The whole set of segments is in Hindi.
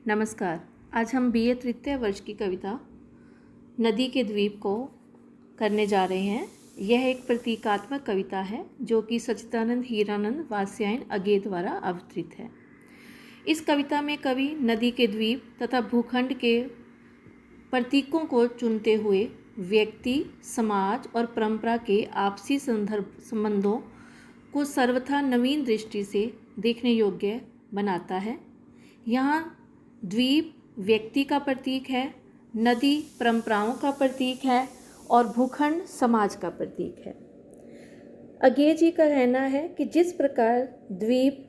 नमस्कार। आज हम बीए तृतीय वर्ष की कविता नदी के द्वीप को करने जा रहे हैं। यह एक प्रतीकात्मक कविता है जो कि सच्चिदानंद हीरानंद वात्स्यायन अज्ञे द्वारा अवतरित है। इस कविता में कवि नदी के द्वीप तथा भूखंड के प्रतीकों को चुनते हुए व्यक्ति, समाज और परंपरा के आपसी संबंधों को सर्वथा नवीन दृष्टि से देखने योग्य बनाता है। यहाँ द्वीप व्यक्ति का प्रतीक है, नदी परंपराओं का प्रतीक है और भूखंड समाज का प्रतीक है। अज्ञे जी का कहना है कि जिस प्रकार द्वीप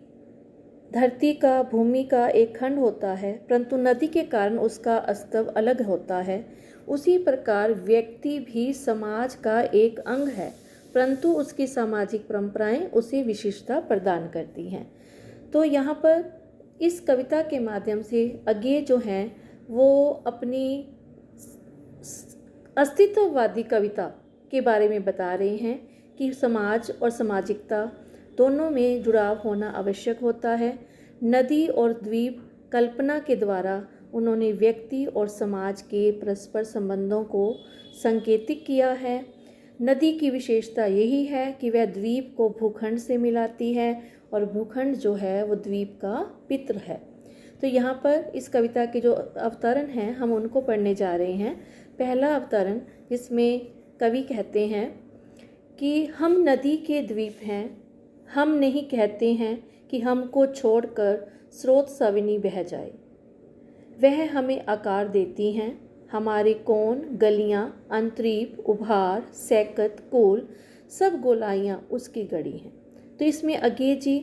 धरती का, भूमि का एक खंड होता है, परंतु नदी के कारण उसका अस्तित्व अलग होता है, उसी प्रकार व्यक्ति भी समाज का एक अंग है, परंतु उसकी सामाजिक परंपराएं उसे विशेषता प्रदान करती हैं। तो यहाँ पर इस कविता के माध्यम से अज्ञे जो हैं वो अपनी अस्तित्ववादी कविता के बारे में बता रहे हैं कि समाज और सामाजिकता दोनों में जुड़ाव होना आवश्यक होता है। नदी और द्वीप कल्पना के द्वारा उन्होंने व्यक्ति और समाज के परस्पर संबंधों को संकेतित किया है। नदी की विशेषता यही है कि वह द्वीप को भूखंड से मिलाती है और भूखंड जो है वो द्वीप का पित्र है। तो यहाँ पर इस कविता के जो अवतरण हैं हम उनको पढ़ने जा रहे हैं। पहला अवतरण जिसमें कवि कहते हैं कि हम नदी के द्वीप हैं, हम नहीं कहते हैं कि हमको छोड़कर स्रोत सविनी बह जाए। वह हमें आकार देती हैं, हमारे कोण, गलियाँ, अंतरीप, उभार, सैकत, कोल सब गोलाइयाँ उसकी गढ़ी हैं। तो इसमें अज्ञे जी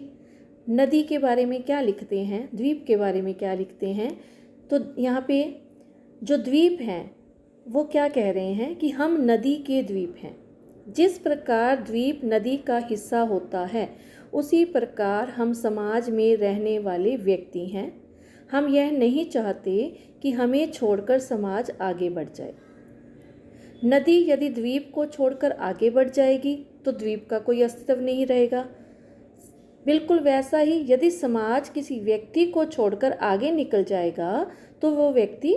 नदी के बारे में क्या लिखते हैं, द्वीप के बारे में क्या लिखते हैं। तो यहाँ पे जो द्वीप हैं वो क्या कह रहे हैं कि हम नदी के द्वीप हैं। जिस प्रकार द्वीप नदी का हिस्सा होता है उसी प्रकार हम समाज में रहने वाले व्यक्ति हैं। हम यह नहीं चाहते कि हमें छोड़कर समाज आगे बढ़ जाए। नदी यदि द्वीप को छोड़कर आगे बढ़ जाएगी तो द्वीप का कोई अस्तित्व नहीं रहेगा। बिल्कुल वैसा ही यदि समाज किसी व्यक्ति को छोड़कर आगे निकल जाएगा तो वो व्यक्ति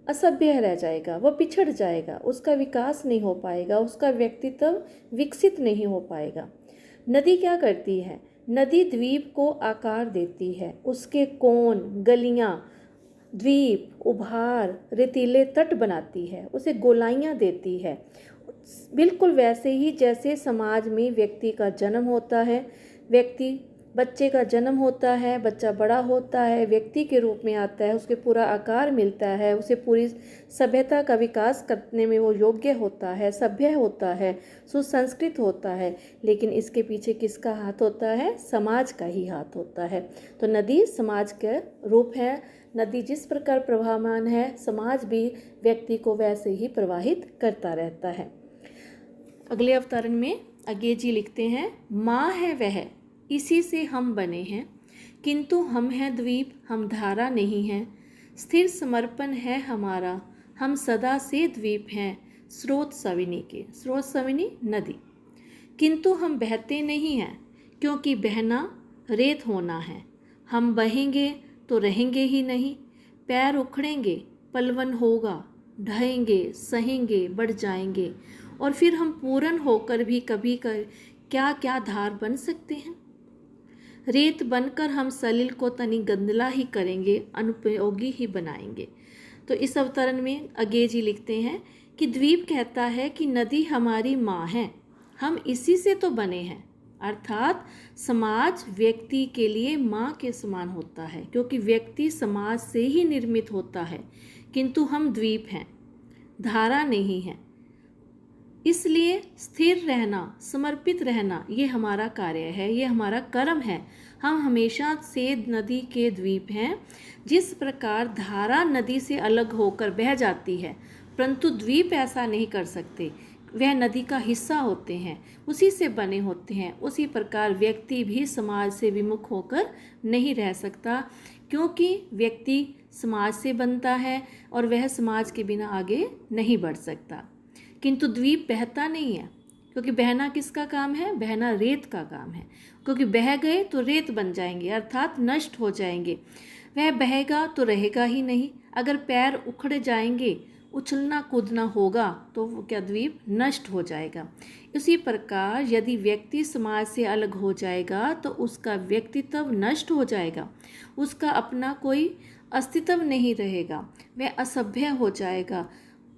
असभ्य रह जाएगा, वो पिछड़ जाएगा, उसका विकास नहीं हो पाएगा, उसका व्यक्तित्व विकसित नहीं हो पाएगा। नदी क्या करती है? नदी द्वीप को आकार देती है, उसके कोण, गलियाँ, द्वीप, उभार, रेतीले तट बनाती है, उसे गोलाइयाँ देती है। बिल्कुल वैसे ही जैसे समाज में व्यक्ति का जन्म होता है, बच्चे का जन्म होता है, बच्चा बड़ा होता है, व्यक्ति के रूप में आता है, उसके पूरा आकार मिलता है, उसे पूरी सभ्यता का विकास करने में वो योग्य होता है, सभ्य होता है, सुसंस्कृत होता है। लेकिन इसके पीछे किसका हाथ होता है? समाज का ही हाथ होता है। तो नदी समाज का रूप है। नदी जिस प्रकार प्रवाहमान है, समाज भी व्यक्ति को वैसे ही प्रवाहित करता रहता है। अगले अवतरण में अज्ञे जी लिखते हैं, माँ है वह, इसी से हम बने हैं, किंतु हम हैं द्वीप, हम धारा नहीं हैं। स्थिर समर्पण है हमारा, हम सदा से द्वीप हैं, स्रोत सविनी के। स्रोत सविनी नदी। किंतु हम बहते नहीं हैं, क्योंकि बहना रेत होना है। हम बहेंगे तो रहेंगे ही नहीं, पैर उखड़ेंगे, पलवन होगा, ढहेंगे, सहेंगे, बढ़ जाएंगे, और फिर हम पूर्ण होकर भी कभी क्या क्या धार बन सकते हैं। रेत बनकर हम सलिल को तनी गंदला ही करेंगे, अनुपयोगी ही बनाएंगे। तो इस अवतरण में अज्ञे जी लिखते हैं कि द्वीप कहता है कि नदी हमारी माँ है, हम इसी से तो बने हैं। अर्थात समाज व्यक्ति के लिए माँ के समान होता है, क्योंकि व्यक्ति समाज से ही निर्मित होता है, किंतु हम द्वीप हैं, धारा नहीं है। इसलिए स्थिर रहना, समर्पित रहना ये हमारा कार्य है, ये हमारा कर्म है। हम हमेशा से नदी के द्वीप हैं। जिस प्रकार धारा नदी से अलग होकर बह जाती है, परंतु द्वीप ऐसा नहीं कर सकते, वह नदी का हिस्सा होते हैं, उसी से बने होते हैं। उसी प्रकार व्यक्ति भी समाज से विमुख होकर नहीं रह सकता, क्योंकि व्यक्ति समाज से बनता है और वह समाज के बिना आगे नहीं बढ़ सकता। किंतु द्वीप बहता नहीं है, क्योंकि बहना किसका काम है? बहना रेत का काम है, क्योंकि बह गए तो रेत बन जाएंगे, अर्थात नष्ट हो जाएंगे। वह बहेगा तो रहेगा ही नहीं। अगर पैर उखड़ जाएंगे, उछलना कूदना होगा तो वो क्या द्वीप नष्ट हो जाएगा। इसी प्रकार यदि व्यक्ति समाज से अलग हो जाएगा तो उसका व्यक्तित्व नष्ट हो जाएगा, उसका अपना कोई अस्तित्व नहीं रहेगा, वह असभ्य हो जाएगा।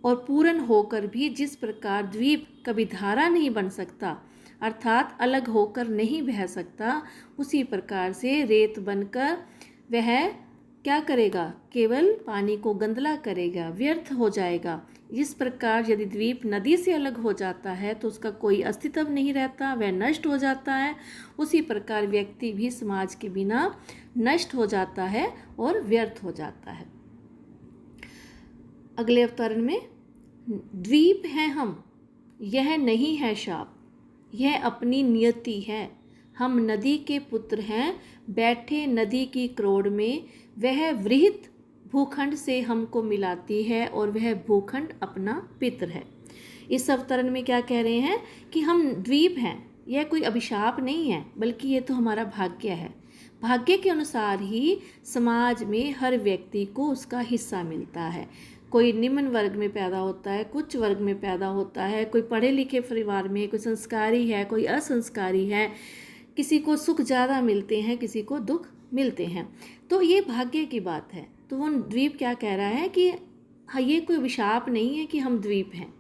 और पूर्ण होकर भी जिस प्रकार द्वीप कभी धारा नहीं बन सकता, अर्थात अलग होकर नहीं बह सकता, उसी प्रकार से रेत बनकर वह क्या करेगा, केवल पानी को गंदला करेगा, व्यर्थ हो जाएगा। इस प्रकार यदि द्वीप नदी से अलग हो जाता है तो उसका कोई अस्तित्व नहीं रहता, वह नष्ट हो जाता है। उसी प्रकार व्यक्ति भी समाज के बिना नष्ट हो जाता है और व्यर्थ हो जाता है। अगले अवतरण में, द्वीप हैं हम, यह नहीं है शाप, यह अपनी नियति है। हम नदी के पुत्र हैं, बैठे नदी की क्रोड़ में, वह वृहत भूखंड से हमको मिलाती है और वह भूखंड अपना पितर है। इस अवतरण में क्या कह रहे हैं कि हम द्वीप हैं, यह कोई अभिशाप नहीं है, बल्कि ये तो हमारा भाग्य है। भाग्य के अनुसार ही समाज में हर व्यक्ति को उसका हिस्सा मिलता है। कोई निम्न वर्ग में पैदा होता है, कुछ वर्ग में पैदा होता है, कोई पढ़े लिखे परिवार में, कोई संस्कारी है, कोई असंस्कारी है, किसी को सुख ज़्यादा मिलते हैं, किसी को दुख मिलते हैं। तो ये भाग्य की बात है। तो वो द्वीप क्या कह रहा है कि हाँ, ये कोई अभिशाप नहीं है कि हम द्वीप हैं।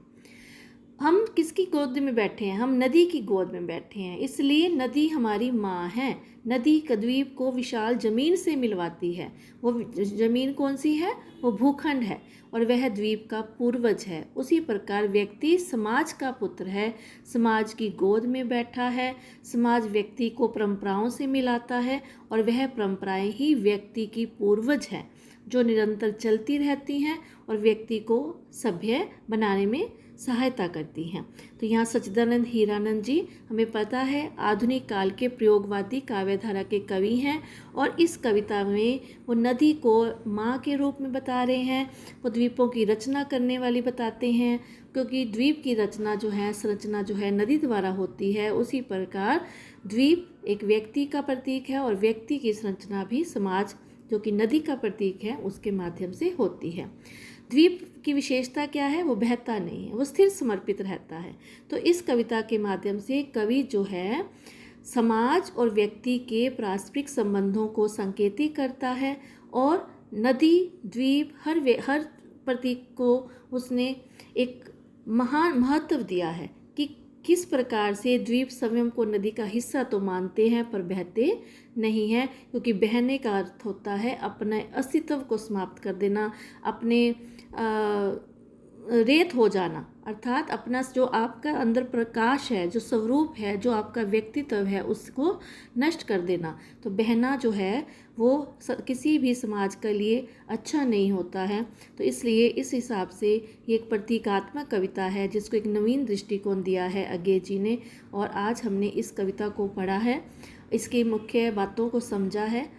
हम किसकी गोद में बैठे हैं, हम नदी की गोद में बैठे हैं, इसलिए नदी हमारी माँ है। नदी द्वीप को विशाल जमीन से मिलवाती है। वो जमीन कौन सी है, वो भूखंड है और वह द्वीप का पूर्वज है। उसी प्रकार व्यक्ति समाज का पुत्र है, समाज की गोद में बैठा है। समाज व्यक्ति को परंपराओं से मिलाता है और वह परंपराएं ही व्यक्ति की पूर्वज हैं, जो निरंतर चलती रहती हैं और व्यक्ति को सभ्य बनाने में सहायता करती हैं। तो यहाँ सच्चिदानंद हीरानंद जी, हमें पता है, आधुनिक काल के प्रयोगवादी काव्यधारा के कवि हैं और इस कविता में वो नदी को माँ के रूप में बता रहे हैं। वो द्वीपों की रचना करने वाली बताते हैं, क्योंकि द्वीप की रचना जो है, संरचना जो है, नदी द्वारा होती है। उसी प्रकार द्वीप एक व्यक्ति का प्रतीक है और व्यक्ति की संरचना भी समाज, जो कि नदी का प्रतीक है, उसके माध्यम से होती है। द्वीप की विशेषता क्या है, वो बहता नहीं है, वो स्थिर समर्पित रहता है। तो इस कविता के माध्यम से कवि जो है समाज और व्यक्ति के पारस्परिक संबंधों को संकेतित करता है और नदी, द्वीप, हर प्रतीक को उसने एक महान महत्व दिया है कि किस प्रकार से द्वीप स्वयं को नदी का हिस्सा तो मानते हैं पर बहते नहीं हैं, क्योंकि बहने का अर्थ होता है अपने अस्तित्व को समाप्त कर देना, अपने रेत हो जाना, अर्थात अपना जो आपका अंदर प्रकाश है, जो स्वरूप है, जो आपका व्यक्तित्व है, उसको नष्ट कर देना। तो बहना जो है वो किसी भी समाज के लिए अच्छा नहीं होता है। तो इसलिए इस हिसाब से ये एक प्रतीकात्मक कविता है जिसको एक नवीन दृष्टिकोण दिया है अज्ञे जी ने। और आज हमने इस कविता को पढ़ा है, इसकी मुख्य बातों को समझा है